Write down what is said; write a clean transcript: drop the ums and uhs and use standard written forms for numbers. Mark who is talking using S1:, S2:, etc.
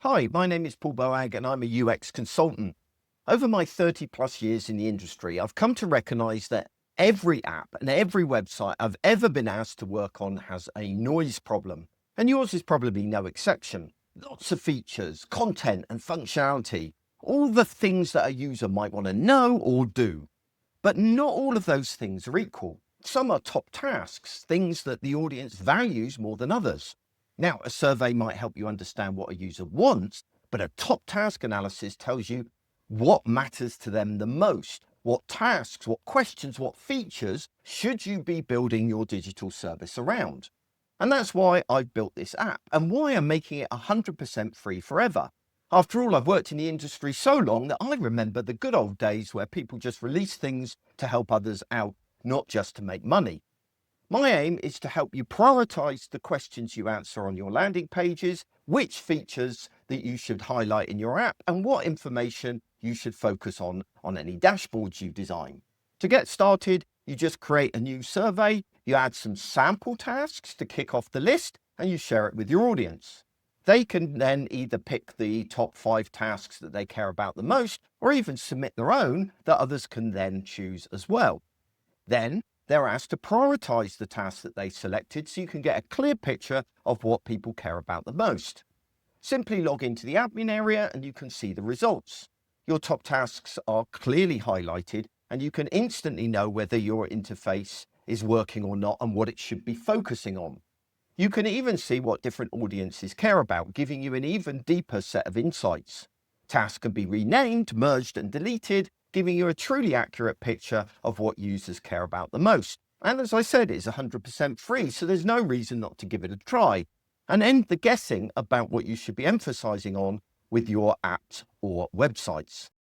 S1: Hi, my name is Paul Boag and I'm a UX consultant. Over my 30 plus years in the industry, I've come to recognize that every app and every website I've ever been asked to work on has a noise problem. And yours is probably no exception. Lots of features, content and functionality, all the things that a user might want to know or do. But not all of those things are equal. Some are top tasks, things that the audience values more than others. Now, a survey might help you understand what a user wants, but a top task analysis tells you what matters to them the most. What tasks, what questions, what features should you be building your digital service around? And that's why I've built this app and why I'm making it 100% free forever. After all, I've worked in the industry so long that I remember the good old days where people just released things to help others out, not just to make money. My aim is to help you prioritize the questions you answer on your landing pages, which features that you should highlight in your app, and what information you should focus on any dashboards you design. To get started, you just create a new survey, you add some sample tasks to kick off the list, and you share it with your audience. They can then either pick the top 5 tasks that they care about the most, or even submit their own that others can then choose as well. Then they're asked to prioritize the tasks that they selected so you can get a clear picture of what people care about the most. Simply log into the admin area and you can see the results. Your top tasks are clearly highlighted and you can instantly know whether your interface is working or not and what it should be focusing on. You can even see what different audiences care about, giving you an even deeper set of insights. Tasks can be renamed, merged and deleted, giving you a truly accurate picture of what users care about the most. And as I said, it's 100% free, so there's no reason not to give it a try and end the guessing about what you should be emphasizing on with your apps or websites.